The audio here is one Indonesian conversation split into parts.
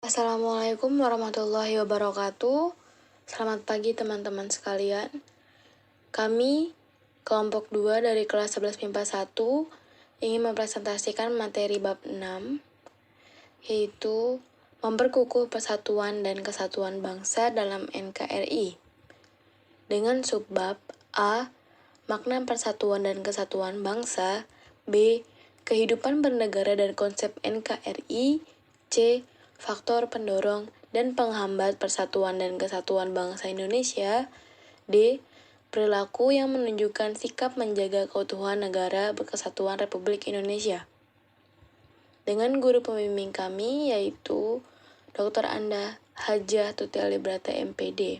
Assalamualaikum warahmatullahi wabarakatuh. Selamat pagi teman-teman sekalian. Kami, kelompok 2 dari kelas 11 MIPA 1, ingin mempresentasikan materi bab 6, yaitu memperkukuh persatuan dan kesatuan bangsa dalam NKRI. Dengan subbab A. Makna persatuan dan kesatuan bangsa. B. Kehidupan bernegara dan konsep NKRI. C. Faktor pendorong dan penghambat persatuan dan kesatuan bangsa Indonesia. D. Perilaku yang menunjukkan sikap menjaga keutuhan negara Kesatuan Republik Indonesia. Dengan guru pembimbing kami yaitu Dr. Anda Hajah Tuti Alibrata MPD.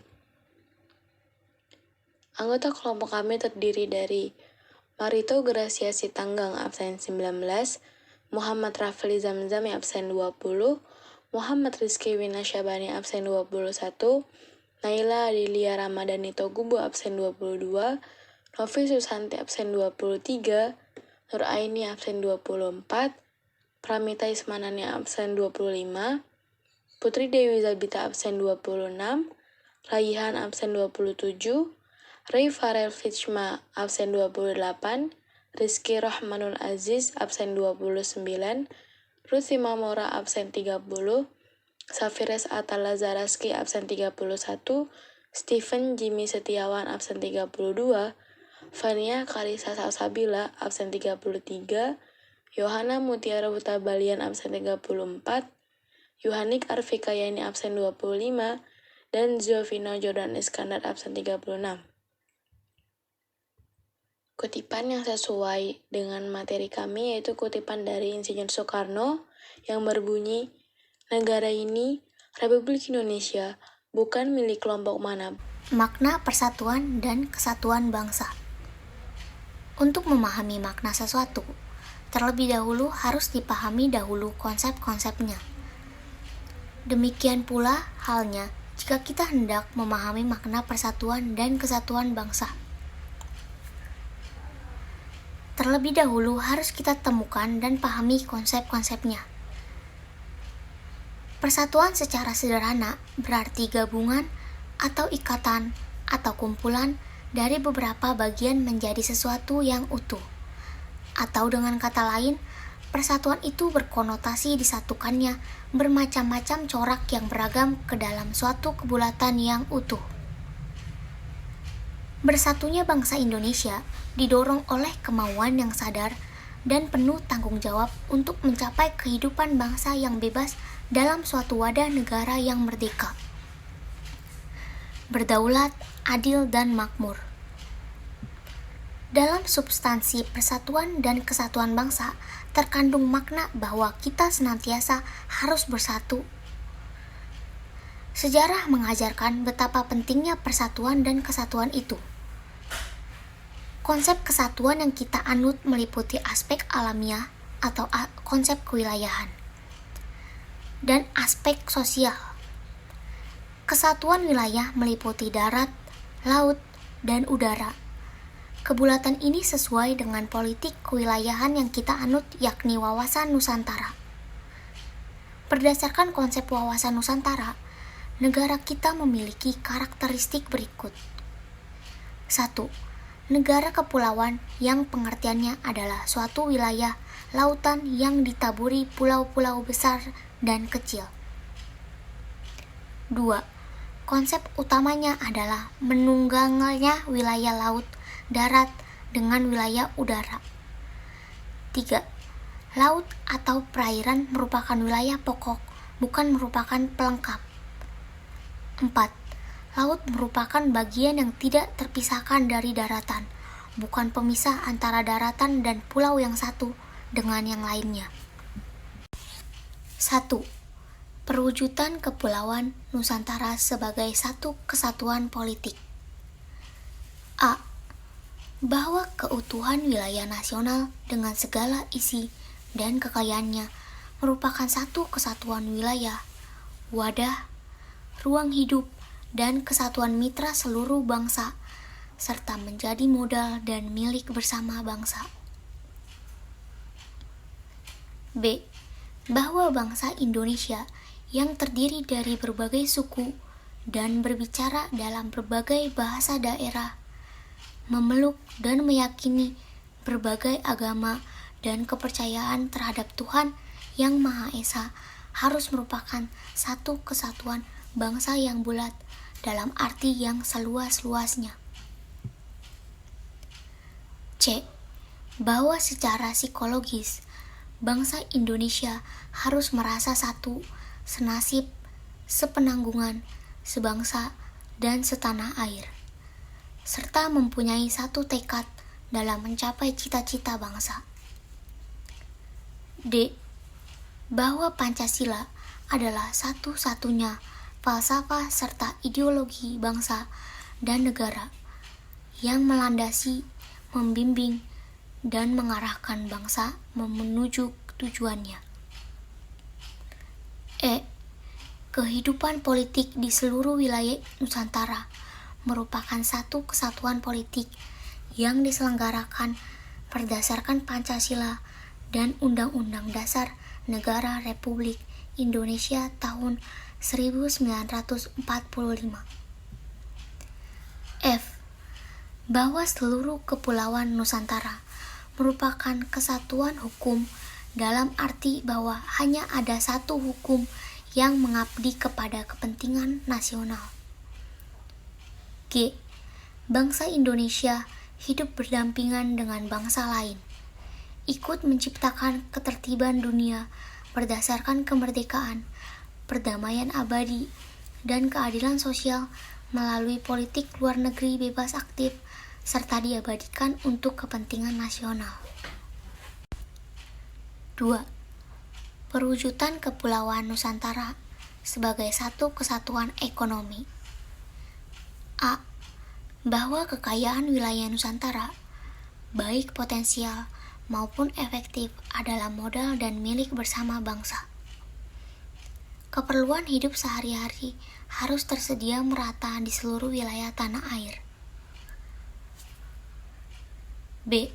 Anggota kelompok kami terdiri dari Marito Gracia Sitanggang absen 19, Muhammad Rafli Zamzami absen 20, Muhammad Rizky Winasyabani absen 21, Naila Adilia Ramadhani Togubo absen 22, Novi Susanti absen 23, Nur Aini absen 24, Pramita Ismanani absen 25, Putri Dewi Zabita absen 26, Raihan absen 27, Ray Farel Fitchma absen 28, Rizky Rahmanul Aziz absen 29, Ruthi Mamora absen 30, Safires Atala Zaraski absen 31, Stephen Jimmy Setiawan absen 32, Fania Karisa Salsabila absen 33, Yohana Mutiara Huta Balian absen 34, Yohanik Arfikayani absen 25, dan Zofino Jordan Iskandar absen 36. Kutipan yang sesuai dengan materi kami yaitu kutipan dari Insinyur Soekarno yang berbunyi, negara ini, Republik Indonesia, bukan milik kelompok mana. Makna persatuan dan kesatuan bangsa. Untuk memahami makna sesuatu, terlebih dahulu harus dipahami dahulu konsep-konsepnya. Demikian pula halnya jika kita hendak memahami makna persatuan dan kesatuan bangsa. Terlebih dahulu harus kita temukan dan pahami konsep-konsepnya. Persatuan secara sederhana berarti gabungan atau ikatan atau kumpulan dari beberapa bagian menjadi sesuatu yang utuh. Atau dengan kata lain, persatuan itu berkonotasi disatukannya bermacam-macam corak yang beragam ke dalam suatu kebulatan yang utuh. Bersatunya bangsa Indonesia didorong oleh kemauan yang sadar dan penuh tanggung jawab untuk mencapai kehidupan bangsa yang bebas dalam suatu wadah negara yang merdeka, berdaulat, adil, dan makmur. Dalam substansi persatuan dan kesatuan bangsa terkandung makna bahwa kita senantiasa harus bersatu. Sejarah mengajarkan betapa pentingnya persatuan dan kesatuan itu. Konsep kesatuan yang kita anut meliputi aspek alamiah atau konsep kewilayahan dan aspek sosial. Kesatuan wilayah meliputi darat, laut, dan udara. Kebulatan ini sesuai dengan politik kewilayahan yang kita anut, yakni wawasan Nusantara. Berdasarkan konsep wawasan Nusantara, negara kita memiliki karakteristik berikut. 1. Negara kepulauan yang pengertiannya adalah suatu wilayah lautan yang ditaburi pulau-pulau besar dan kecil. 2. Konsep utamanya adalah menungganginya wilayah laut, darat, dengan wilayah udara. 3. Laut atau perairan merupakan wilayah pokok, bukan merupakan pelengkap. 4. Laut merupakan bagian yang tidak terpisahkan dari daratan, bukan pemisah antara daratan dan pulau yang satu dengan yang lainnya. 1. Perwujudan Kepulauan Nusantara sebagai satu kesatuan politik. A. Bahwa keutuhan wilayah nasional dengan segala isi dan kekayaannya merupakan satu kesatuan wilayah, wadah, ruang hidup, dan kesatuan mitra seluruh bangsa, serta menjadi modal dan milik bersama bangsa. B. Bahwa bangsa Indonesia yang terdiri dari berbagai suku dan berbicara dalam berbagai bahasa daerah, memeluk dan meyakini berbagai agama dan kepercayaan terhadap Tuhan yang Maha Esa harus merupakan satu kesatuan bangsa yang bulat dalam arti yang seluas-luasnya. C. Bahwa secara psikologis, bangsa Indonesia harus merasa satu, senasib, sepenanggungan, sebangsa, dan setanah air, serta mempunyai satu tekad dalam mencapai cita-cita bangsa. D. Bahwa Pancasila adalah satu-satunya falsafah serta ideologi bangsa dan negara yang melandasi, membimbing, dan mengarahkan bangsa menuju tujuannya. E. Kehidupan politik di seluruh wilayah Nusantara merupakan satu kesatuan politik yang diselenggarakan berdasarkan Pancasila dan Undang-Undang Dasar Negara Republik Indonesia tahun 1945. F. Bahwa seluruh kepulauan Nusantara merupakan kesatuan hukum dalam arti bahwa hanya ada satu hukum yang mengabdi kepada kepentingan nasional. G. Bangsa Indonesia hidup berdampingan dengan bangsa lain, ikut menciptakan ketertiban dunia berdasarkan kemerdekaan, perdamaian abadi, dan keadilan sosial melalui politik luar negeri bebas aktif serta diabadikan untuk kepentingan nasional. 2. Perwujudan Kepulauan Nusantara sebagai satu kesatuan ekonomi. A. Bahwa kekayaan wilayah Nusantara, baik potensial maupun efektif, adalah modal dan milik bersama bangsa. Keperluan hidup sehari-hari harus tersedia merata di seluruh wilayah tanah air. B.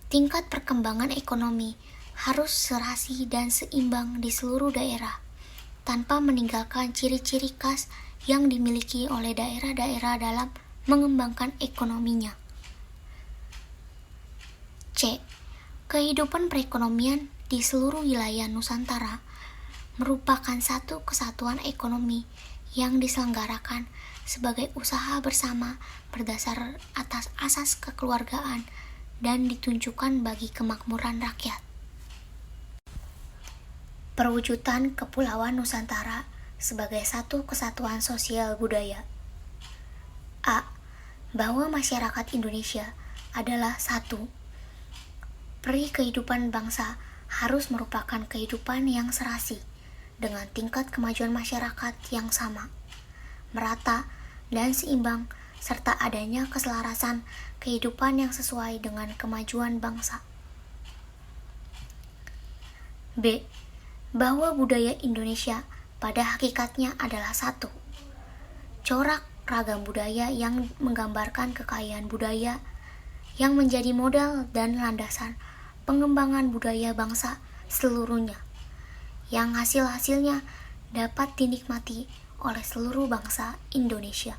Tingkat perkembangan ekonomi harus serasi dan seimbang di seluruh daerah, tanpa meninggalkan ciri-ciri khas yang dimiliki oleh daerah-daerah dalam mengembangkan ekonominya. C. Kehidupan perekonomian di seluruh wilayah Nusantara merupakan satu kesatuan ekonomi yang diselenggarakan sebagai usaha bersama berdasar atas asas kekeluargaan dan ditunjukkan bagi kemakmuran rakyat. Perwujudan Kepulauan Nusantara sebagai satu kesatuan sosial budaya. A. Bahwa masyarakat Indonesia adalah satu. Peri kehidupan bangsa harus merupakan kehidupan yang serasi, dengan tingkat kemajuan masyarakat yang sama, merata, dan seimbang, serta adanya keselarasan kehidupan yang sesuai dengan kemajuan bangsa. B. Bahwa budaya Indonesia pada hakikatnya adalah satu. Corak ragam budaya yang menggambarkan kekayaan budaya yang menjadi modal dan landasan pengembangan budaya bangsa seluruhnya, yang hasil-hasilnya dapat dinikmati oleh seluruh bangsa Indonesia.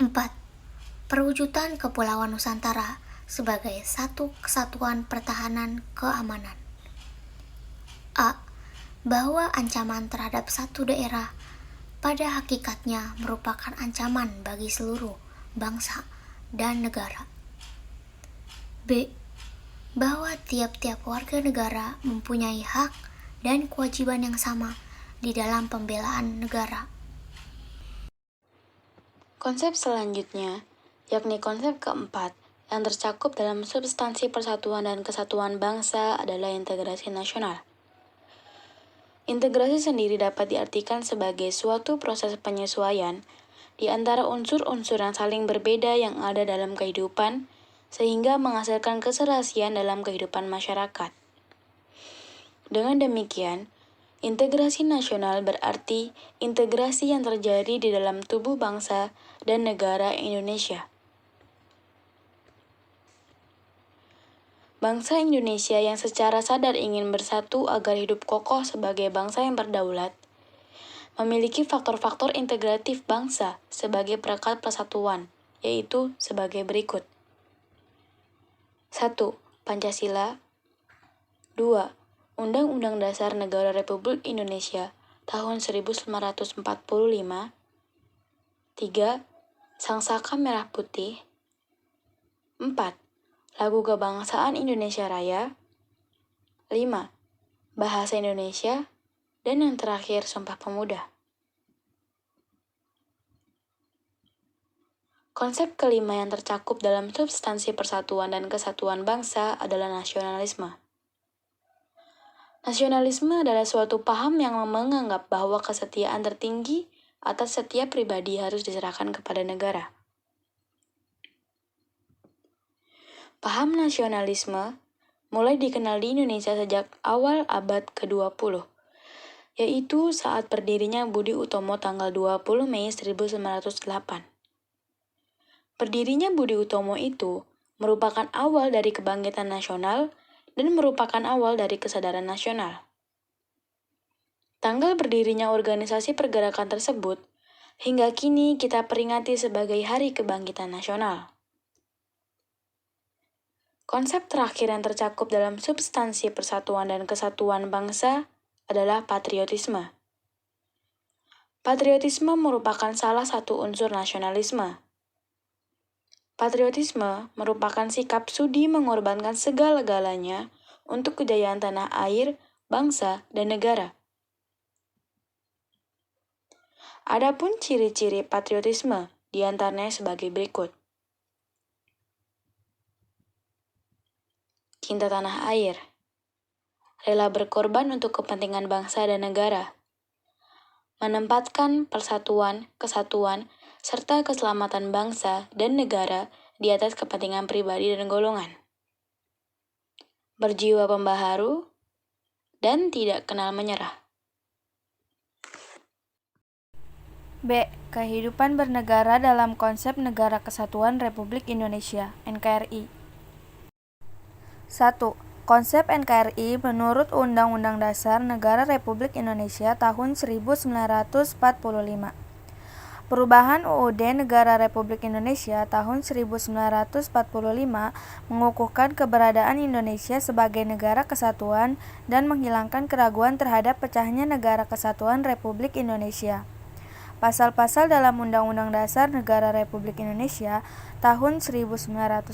4. Perwujudan Kepulauan Nusantara sebagai satu kesatuan pertahanan keamanan. A. Bahwa ancaman terhadap satu daerah pada hakikatnya merupakan ancaman bagi seluruh bangsa dan negara. B. Bahwa tiap-tiap warga negara mempunyai hak dan kewajiban yang sama di dalam pembelaan negara. Konsep selanjutnya, yakni konsep keempat, yang tercakup dalam substansi persatuan dan kesatuan bangsa adalah integrasi nasional. Integrasi sendiri dapat diartikan sebagai suatu proses penyesuaian di antara unsur-unsur yang saling berbeda yang ada dalam kehidupan, sehingga menghasilkan keserasian dalam kehidupan masyarakat. Dengan demikian, integrasi nasional berarti integrasi yang terjadi di dalam tubuh bangsa dan negara Indonesia. Bangsa Indonesia yang secara sadar ingin bersatu agar hidup kokoh sebagai bangsa yang berdaulat, memiliki faktor-faktor integratif bangsa sebagai perekat persatuan, yaitu sebagai berikut. 1. Pancasila. 2. Undang-Undang Dasar Negara Republik Indonesia tahun 1945. 3. Sangsaka Merah Putih. 4. Lagu Kebangsaan Indonesia Raya. 5. Bahasa Indonesia. Dan yang terakhir, Sumpah Pemuda. Konsep kelima yang tercakup dalam substansi persatuan dan kesatuan bangsa adalah nasionalisme. Nasionalisme adalah suatu paham yang menganggap bahwa kesetiaan tertinggi atas setiap pribadi harus diserahkan kepada negara. Paham nasionalisme mulai dikenal di Indonesia sejak awal abad ke-20, yaitu saat berdirinya Budi Utomo tanggal 20 Mei 1908. Berdirinya Budi Utomo itu merupakan awal dari kebangkitan nasional dan merupakan awal dari kesadaran nasional. Tanggal berdirinya organisasi pergerakan tersebut hingga kini kita peringati sebagai Hari Kebangkitan Nasional. Konsep terakhir yang tercakup dalam substansi persatuan dan kesatuan bangsa adalah patriotisme. Patriotisme merupakan salah satu unsur nasionalisme. Patriotisme merupakan sikap sudi mengorbankan segala-galanya untuk kejayaan tanah air, bangsa, dan negara. Adapun ciri-ciri patriotisme diantaranya sebagai berikut. Cinta tanah air, rela berkorban untuk kepentingan bangsa dan negara, menempatkan persatuan, kesatuan, serta keselamatan bangsa dan negara di atas kepentingan pribadi dan golongan. Berjiwa pembaharu dan tidak kenal menyerah. B. Kehidupan bernegara dalam konsep Negara Kesatuan Republik Indonesia (NKRI). 1. Konsep NKRI menurut Undang-Undang Dasar Negara Republik Indonesia tahun 1945. Perubahan UUD Negara Republik Indonesia tahun 1945 mengukuhkan keberadaan Indonesia sebagai negara kesatuan dan menghilangkan keraguan terhadap pecahnya Negara Kesatuan Republik Indonesia. Pasal-pasal dalam Undang-Undang Dasar Negara Republik Indonesia tahun 1945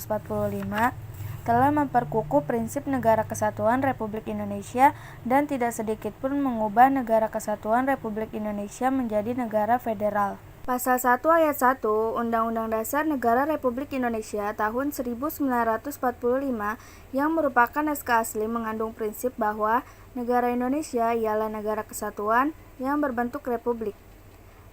telah memperkukuh prinsip Negara Kesatuan Republik Indonesia dan tidak sedikit pun mengubah Negara Kesatuan Republik Indonesia menjadi negara federal. Pasal 1 ayat 1 Undang-Undang Dasar Negara Republik Indonesia tahun 1945 yang merupakan naskah asli mengandung prinsip bahwa negara Indonesia ialah negara kesatuan yang berbentuk republik.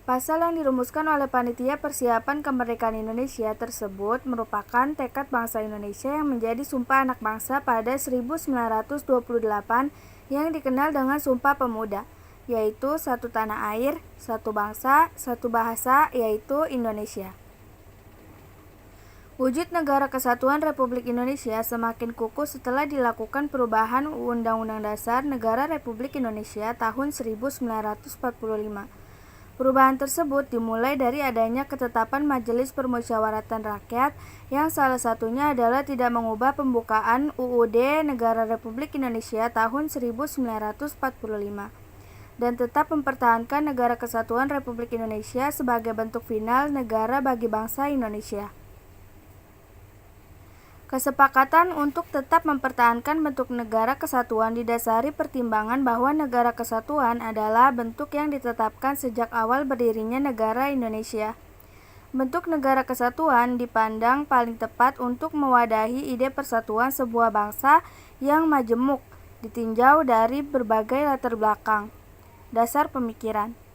Pasal yang dirumuskan oleh Panitia Persiapan Kemerdekaan Indonesia tersebut merupakan tekad bangsa Indonesia yang menjadi Sumpah Anak Bangsa pada 1928 yang dikenal dengan Sumpah Pemuda, yaitu satu tanah air, satu bangsa, satu bahasa, yaitu Indonesia. Wujud Negara Kesatuan Republik Indonesia semakin kukuh setelah dilakukan perubahan Undang-Undang Dasar Negara Republik Indonesia tahun 1945. Perubahan tersebut dimulai dari adanya ketetapan Majelis Permusyawaratan Rakyat yang salah satunya adalah tidak mengubah pembukaan UUD Negara Republik Indonesia tahun 1945 dan tetap mempertahankan Negara Kesatuan Republik Indonesia sebagai bentuk final negara bagi bangsa Indonesia. Kesepakatan untuk tetap mempertahankan bentuk negara kesatuan didasari pertimbangan bahwa negara kesatuan adalah bentuk yang ditetapkan sejak awal berdirinya negara Indonesia. Bentuk negara kesatuan dipandang paling tepat untuk mewadahi ide persatuan sebuah bangsa yang majemuk, ditinjau dari berbagai latar belakang. Dasar pemikiran.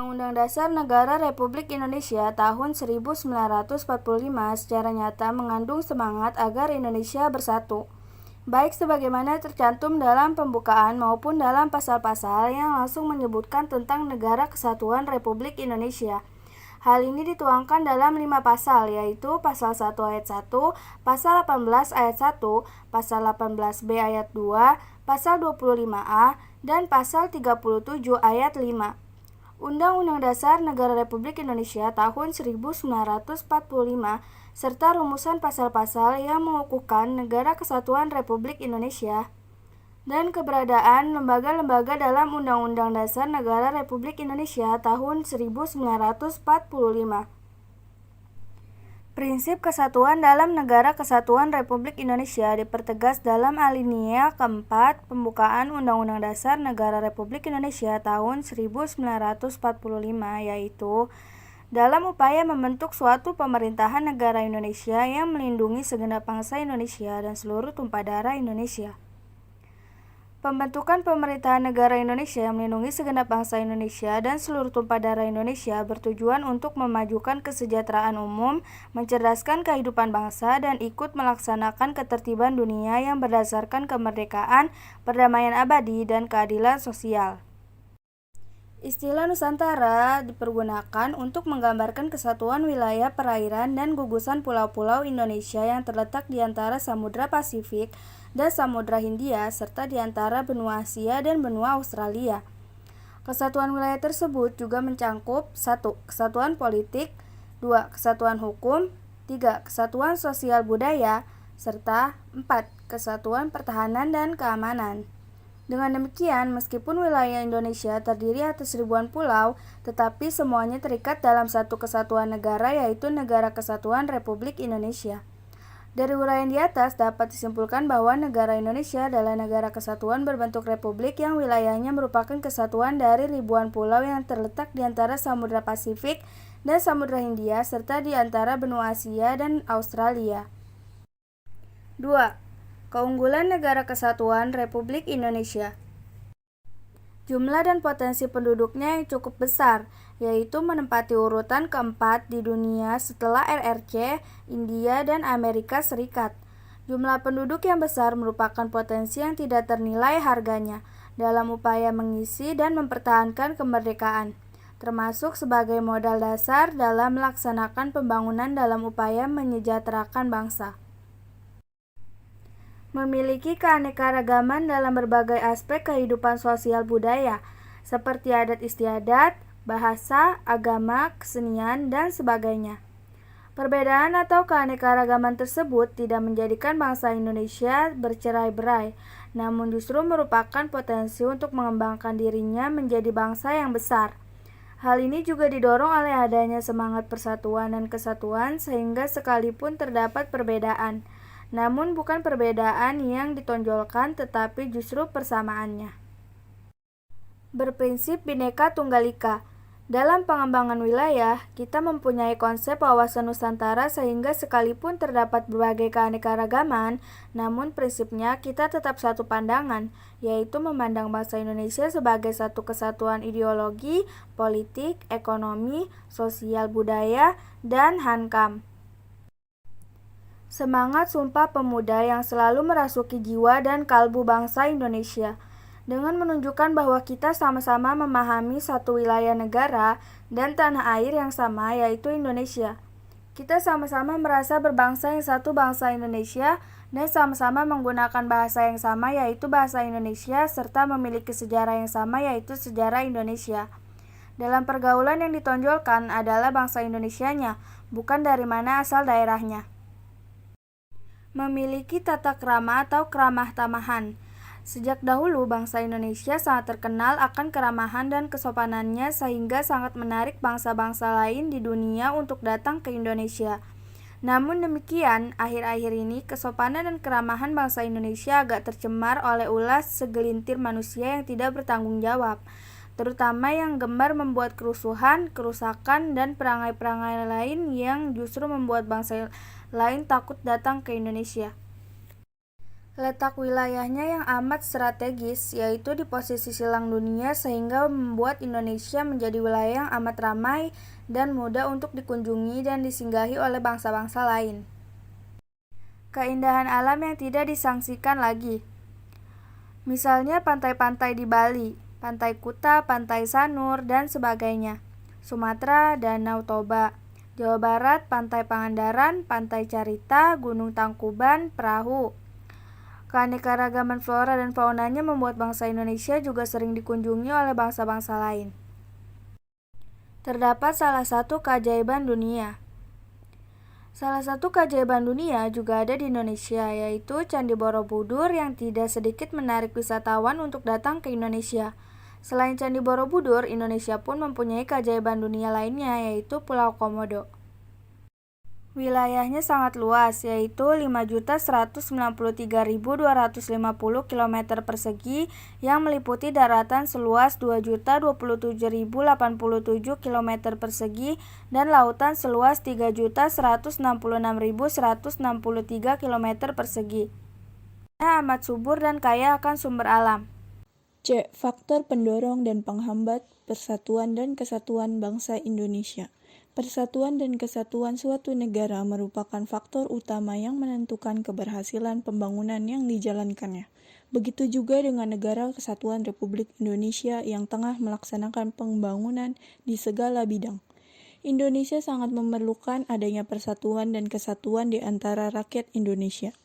Undang-Undang Dasar Negara Republik Indonesia tahun 1945 secara nyata mengandung semangat agar Indonesia bersatu, baik sebagaimana tercantum dalam pembukaan maupun dalam pasal-pasal yang langsung menyebutkan tentang Negara Kesatuan Republik Indonesia. Hal ini dituangkan dalam 5 pasal, yaitu Pasal 1 ayat 1, Pasal 18 ayat 1, Pasal 18B ayat 2, Pasal 25A, dan Pasal 37 ayat 5. Undang-Undang Dasar Negara Republik Indonesia tahun 1945 serta rumusan pasal-pasal yang mengukuhkan Negara Kesatuan Republik Indonesia dan keberadaan lembaga-lembaga dalam Undang-Undang Dasar Negara Republik Indonesia tahun 1945. Prinsip kesatuan dalam Negara Kesatuan Republik Indonesia dipertegas dalam alinea keempat pembukaan Undang-Undang Dasar Negara Republik Indonesia tahun 1945, yaitu dalam upaya membentuk suatu pemerintahan negara Indonesia yang melindungi segenap bangsa Indonesia dan seluruh tumpah darah Indonesia. Pembentukan pemerintahan negara Indonesia yang melindungi segenap bangsa Indonesia dan seluruh tumpah darah Indonesia bertujuan untuk memajukan kesejahteraan umum, mencerdaskan kehidupan bangsa, dan ikut melaksanakan ketertiban dunia yang berdasarkan kemerdekaan, perdamaian abadi, dan keadilan sosial. Istilah Nusantara dipergunakan untuk menggambarkan kesatuan wilayah perairan dan gugusan pulau-pulau Indonesia yang terletak di antara Samudra Pasifik dan Samudra Hindia serta di antara benua Asia dan benua Australia. Kesatuan wilayah tersebut juga mencangkup 1. Kesatuan politik, 2. Kesatuan hukum, 3. Kesatuan sosial budaya, serta 4. Kesatuan pertahanan dan keamanan. Dengan demikian, meskipun wilayah Indonesia terdiri atas ribuan pulau, tetapi semuanya terikat dalam satu kesatuan negara, yaitu Negara Kesatuan Republik Indonesia. Dari uraian di atas dapat disimpulkan bahwa negara Indonesia adalah negara kesatuan berbentuk republik yang wilayahnya merupakan kesatuan dari ribuan pulau yang terletak di antara Samudra Pasifik dan Samudra Hindia serta di antara benua Asia dan Australia. 2. Keunggulan Negara Kesatuan Republik Indonesia. Jumlah dan potensi penduduknya yang cukup besar, yaitu menempati urutan keempat di dunia setelah RRC, India, dan Amerika Serikat. Jumlah penduduk yang besar merupakan potensi yang tidak ternilai harganya dalam upaya mengisi dan mempertahankan kemerdekaan, termasuk sebagai modal dasar dalam melaksanakan pembangunan dalam upaya menyejahterakan bangsa. Memiliki keanekaragaman dalam berbagai aspek kehidupan sosial budaya, seperti adat istiadat, bahasa, agama, kesenian, dan sebagainya. Perbedaan atau keanekaragaman tersebut tidak menjadikan bangsa Indonesia bercerai-berai, namun justru merupakan potensi untuk mengembangkan dirinya menjadi bangsa yang besar. Hal ini juga didorong oleh adanya semangat persatuan dan kesatuan sehingga sekalipun terdapat perbedaan, namun bukan perbedaan yang ditonjolkan tetapi justru persamaannya. Berprinsip Bhinneka Tunggal Ika. Dalam pengembangan wilayah, kita mempunyai konsep wawasan Nusantara sehingga sekalipun terdapat berbagai keanekaragaman, namun prinsipnya kita tetap satu pandangan, yaitu memandang bangsa Indonesia sebagai satu kesatuan ideologi, politik, ekonomi, sosial budaya, dan hankam. Semangat Sumpah Pemuda yang selalu merasuki jiwa dan kalbu bangsa Indonesia, dengan menunjukkan bahwa kita sama-sama memahami satu wilayah negara dan tanah air yang sama, yaitu Indonesia. Kita sama-sama merasa berbangsa yang satu bangsa Indonesia dan sama-sama menggunakan bahasa yang sama, yaitu bahasa Indonesia, serta memiliki sejarah yang sama, yaitu sejarah Indonesia. Dalam pergaulan yang ditonjolkan adalah bangsa Indonesianya, bukan dari mana asal daerahnya. Memiliki tata krama atau keramah tamahan. Sejak dahulu bangsa Indonesia sangat terkenal akan keramahan dan kesopanannya sehingga sangat menarik bangsa-bangsa lain di dunia untuk datang ke Indonesia. Namun demikian, akhir-akhir ini kesopanan dan keramahan bangsa Indonesia agak tercemar oleh ulah segelintir manusia yang tidak bertanggung jawab, terutama yang gemar membuat kerusuhan, kerusakan, dan perangai-perangai lain yang justru membuat bangsa lain takut datang ke Indonesia. Letak wilayahnya yang amat strategis, yaitu di posisi silang dunia sehingga membuat Indonesia menjadi wilayah yang amat ramai dan mudah untuk dikunjungi dan disinggahi oleh bangsa-bangsa lain. Keindahan alam yang tidak disangsikan lagi. Misalnya pantai-pantai di Bali, Pantai Kuta, Pantai Sanur, dan sebagainya. Sumatera, Danau Toba. Jawa Barat, Pantai Pangandaran, Pantai Carita, Gunung Tangkuban, Perahu. Keanekaragaman flora dan faunanya membuat bangsa Indonesia juga sering dikunjungi oleh bangsa-bangsa lain. Terdapat salah satu keajaiban dunia. Salah satu keajaiban dunia juga ada di Indonesia, yaitu Candi Borobudur yang tidak sedikit menarik wisatawan untuk datang ke Indonesia. Selain Candi Borobudur, Indonesia pun mempunyai keajaiban dunia lainnya, yaitu Pulau Komodo. Wilayahnya sangat luas, yaitu 5.193.250 km persegi yang meliputi daratan seluas 2.027.087 km persegi dan lautan seluas 3.166.163 km persegi. Amat subur dan kaya akan sumber alam. C. Faktor pendorong dan penghambat persatuan dan kesatuan bangsa Indonesia. Persatuan dan kesatuan suatu negara merupakan faktor utama yang menentukan keberhasilan pembangunan yang dijalankannya. Begitu juga dengan Negara Kesatuan Republik Indonesia yang tengah melaksanakan pembangunan di segala bidang. Indonesia sangat memerlukan adanya persatuan dan kesatuan di antara rakyat Indonesia.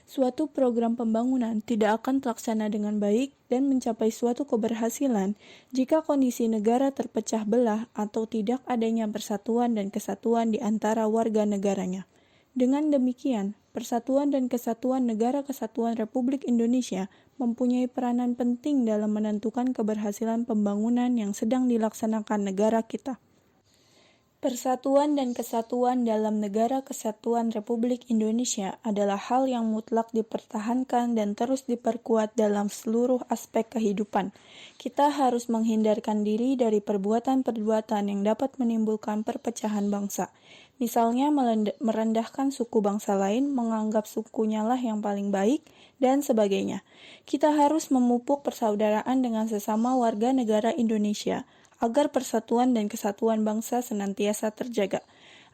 Suatu program pembangunan tidak akan terlaksana dengan baik dan mencapai suatu keberhasilan jika kondisi negara terpecah belah atau tidak adanya persatuan dan kesatuan di antara warga negaranya. Dengan demikian, persatuan dan kesatuan Negara Kesatuan Republik Indonesia mempunyai peranan penting dalam menentukan keberhasilan pembangunan yang sedang dilaksanakan negara kita. Persatuan dan kesatuan dalam Negara Kesatuan Republik Indonesia adalah hal yang mutlak dipertahankan dan terus diperkuat dalam seluruh aspek kehidupan. Kita harus menghindarkan diri dari perbuatan-perbuatan yang dapat menimbulkan perpecahan bangsa. Misalnya merendahkan suku bangsa lain, menganggap sukunya lah yang paling baik, dan sebagainya. Kita harus memupuk persaudaraan dengan sesama warga negara Indonesia, agar persatuan dan kesatuan bangsa senantiasa terjaga.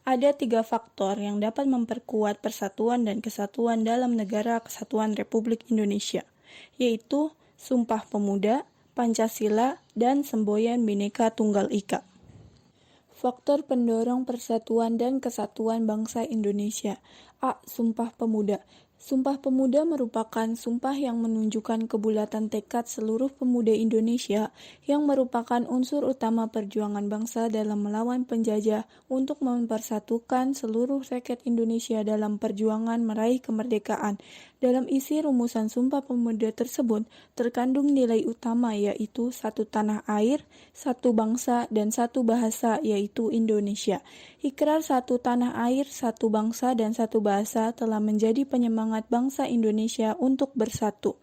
Ada 3 faktor yang dapat memperkuat persatuan dan kesatuan dalam Negara Kesatuan Republik Indonesia, yaitu Sumpah Pemuda, Pancasila, dan Semboyan Bhinneka Tunggal Ika. Faktor pendorong persatuan dan kesatuan bangsa Indonesia. A. Sumpah Pemuda. Sumpah Pemuda merupakan sumpah yang menunjukkan kebulatan tekad seluruh pemuda Indonesia yang merupakan unsur utama perjuangan bangsa dalam melawan penjajah untuk mempersatukan seluruh rakyat Indonesia dalam perjuangan meraih kemerdekaan. Dalam isi rumusan Sumpah Pemuda tersebut terkandung nilai utama yaitu satu tanah air, satu bangsa, dan satu bahasa yaitu Indonesia. Ikrar satu tanah air, satu bangsa, dan satu bahasa telah menjadi penyemangat bangsa Indonesia untuk bersatu.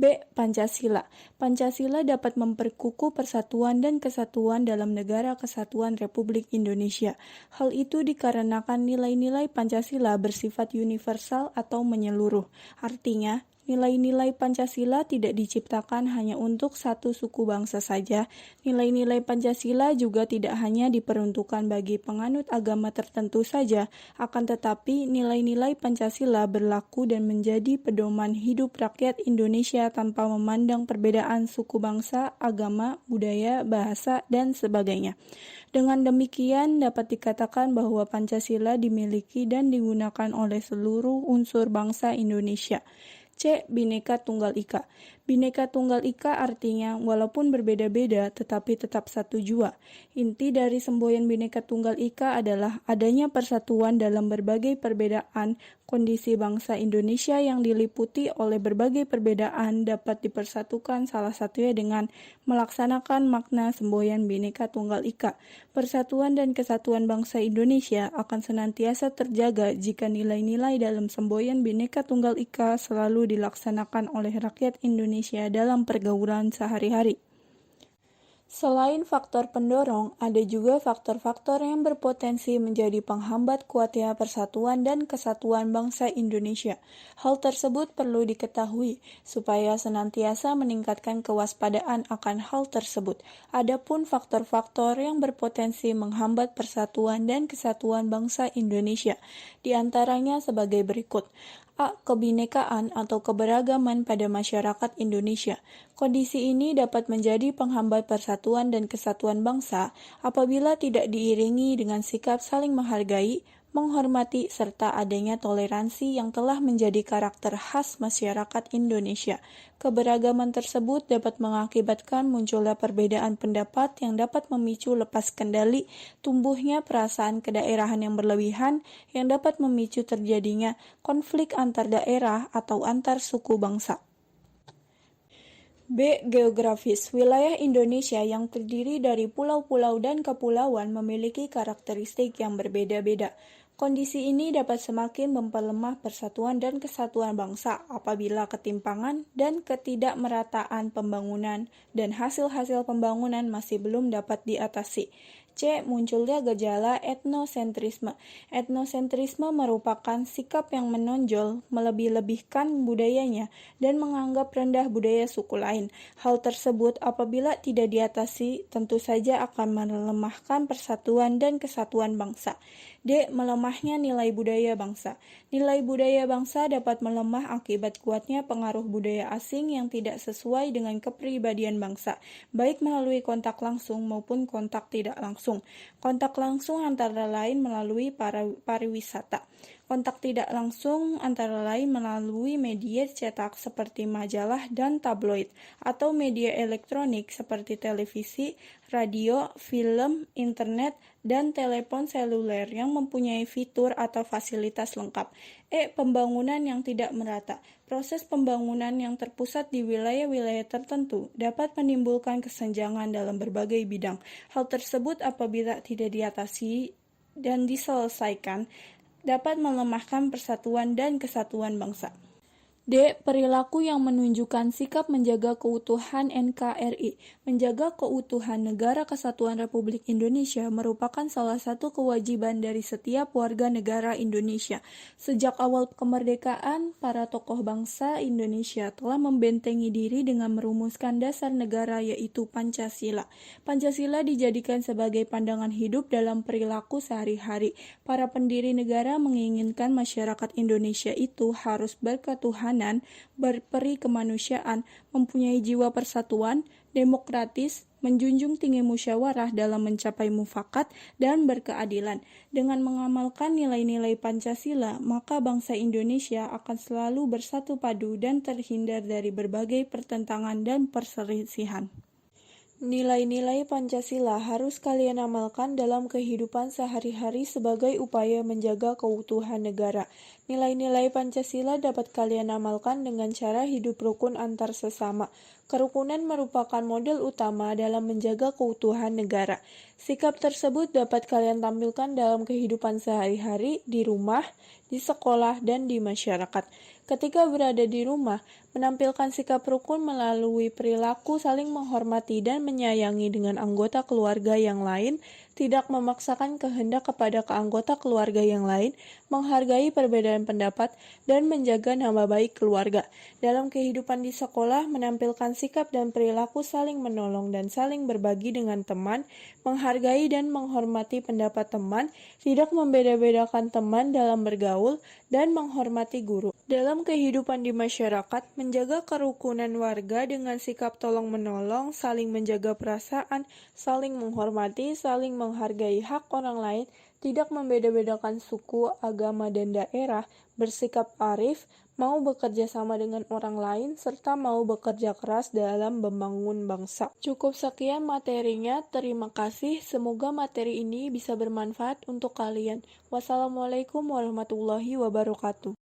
B. Pancasila. Pancasila dapat memperkukuh persatuan dan kesatuan dalam Negara Kesatuan Republik Indonesia. Hal itu dikarenakan nilai-nilai Pancasila bersifat universal atau menyeluruh. Artinya, nilai-nilai Pancasila tidak diciptakan hanya untuk satu suku bangsa saja. Nilai-nilai Pancasila juga tidak hanya diperuntukkan bagi penganut agama tertentu saja, akan tetapi nilai-nilai Pancasila berlaku dan menjadi pedoman hidup rakyat Indonesia tanpa memandang perbedaan suku bangsa, agama, budaya, bahasa, dan sebagainya. Dengan demikian dapat dikatakan bahwa Pancasila dimiliki dan digunakan oleh seluruh unsur bangsa Indonesia. C. Bhinneka Tunggal Ika. Bhinneka Tunggal Ika artinya walaupun berbeda-beda tetapi tetap satu jua. Inti dari semboyan Bhinneka Tunggal Ika adalah adanya persatuan dalam berbagai perbedaan. Kondisi bangsa Indonesia yang diliputi oleh berbagai perbedaan dapat dipersatukan salah satunya dengan melaksanakan makna semboyan Bhinneka Tunggal Ika. Persatuan dan kesatuan bangsa Indonesia akan senantiasa terjaga jika nilai-nilai dalam semboyan Bhinneka Tunggal Ika selalu dilaksanakan oleh rakyat Indonesia dalam pergaulan sehari-hari. Selain faktor pendorong, ada juga faktor-faktor yang berpotensi menjadi penghambat kuatnya persatuan dan kesatuan bangsa Indonesia. Hal tersebut perlu diketahui supaya senantiasa meningkatkan kewaspadaan akan hal tersebut. Adapun faktor-faktor yang berpotensi menghambat persatuan dan kesatuan bangsa Indonesia, di antaranya sebagai berikut. A. Kebinekaan atau keberagaman pada masyarakat Indonesia. Kondisi ini dapat menjadi penghambat persatuan dan kesatuan bangsa apabila tidak diiringi dengan sikap saling menghargai, menghormati, serta adanya toleransi yang telah menjadi karakter khas masyarakat Indonesia. Keberagaman tersebut dapat mengakibatkan munculnya perbedaan pendapat yang dapat memicu lepas kendali, tumbuhnya perasaan kedaerahan yang berlebihan yang dapat memicu terjadinya konflik antar daerah atau antar suku bangsa. B. Geografis. Wilayah Indonesia yang terdiri dari pulau-pulau dan kepulauan memiliki karakteristik yang berbeda-beda. Kondisi ini dapat semakin memperlemah persatuan dan kesatuan bangsa apabila ketimpangan dan ketidakmerataan pembangunan dan hasil-hasil pembangunan masih belum dapat diatasi. C. Munculnya gejala etnosentrisme. Etnosentrisme merupakan sikap yang menonjol, melebih-lebihkan budayanya, dan menganggap rendah budaya suku lain. Hal tersebut apabila tidak diatasi tentu saja akan melemahkan persatuan dan kesatuan bangsa. D. Melemahnya nilai budaya bangsa. Nilai budaya bangsa dapat melemah akibat kuatnya pengaruh budaya asing yang tidak sesuai dengan kepribadian bangsa, baik melalui kontak langsung maupun kontak tidak langsung. Kontak langsung antara lain melalui pariwisata. Kontak tidak langsung antara lain melalui media cetak seperti majalah dan tabloid, atau media elektronik seperti televisi, radio, film, internet, dan telepon seluler yang mempunyai fitur atau fasilitas lengkap. E. Pembangunan yang tidak merata. Proses pembangunan yang terpusat di wilayah-wilayah tertentu dapat menimbulkan kesenjangan dalam berbagai bidang. Hal tersebut apabila tidak diatasi dan diselesaikan, dapat melemahkan persatuan dan kesatuan bangsa. D. Perilaku yang menunjukkan sikap menjaga keutuhan NKRI. Menjaga keutuhan Negara Kesatuan Republik Indonesia merupakan salah satu kewajiban dari setiap warga negara Indonesia. Sejak awal kemerdekaan, para tokoh bangsa Indonesia telah membentengi diri dengan merumuskan dasar negara yaitu Pancasila. Pancasila dijadikan sebagai pandangan hidup dalam perilaku sehari-hari. Para pendiri negara menginginkan masyarakat Indonesia itu harus berketuhanan, berperi kemanusiaan, mempunyai jiwa persatuan, demokratis, menjunjung tinggi musyawarah dalam mencapai mufakat, dan berkeadilan. Dengan mengamalkan nilai-nilai Pancasila, maka bangsa Indonesia akan selalu bersatu padu dan terhindar dari berbagai pertentangan dan perselisihan. Nilai-nilai Pancasila harus kalian amalkan dalam kehidupan sehari-hari sebagai upaya menjaga keutuhan negara. Nilai-nilai Pancasila dapat kalian amalkan dengan cara hidup rukun antar sesama. Kerukunan merupakan model utama dalam menjaga keutuhan negara. Sikap tersebut dapat kalian tampilkan dalam kehidupan sehari-hari, di rumah, di sekolah, dan di masyarakat. Ketika berada di rumah, menampilkan sikap rukun melalui perilaku saling menghormati dan menyayangi dengan anggota keluarga yang lain, tidak memaksakan kehendak kepada anggota keluarga yang lain, menghargai perbedaan pendapat, dan menjaga nama baik keluarga. Dalam kehidupan di sekolah, menampilkan sikap dan perilaku saling menolong dan saling berbagi dengan teman, menghargai dan menghormati pendapat teman, tidak membeda-bedakan teman dalam bergaul, dan menghormati guru. Dalam kehidupan di masyarakat, menjaga kerukunan warga dengan sikap tolong-menolong, saling menjaga perasaan, saling menghormati, saling menghargai hak orang lain, tidak membeda-bedakan suku, agama, dan daerah, bersikap arif, mau bekerja sama dengan orang lain, serta mau bekerja keras dalam membangun bangsa. Cukup sekian materinya, terima kasih. Semoga materi ini bisa bermanfaat untuk kalian. Wassalamualaikum warahmatullahi wabarakatuh.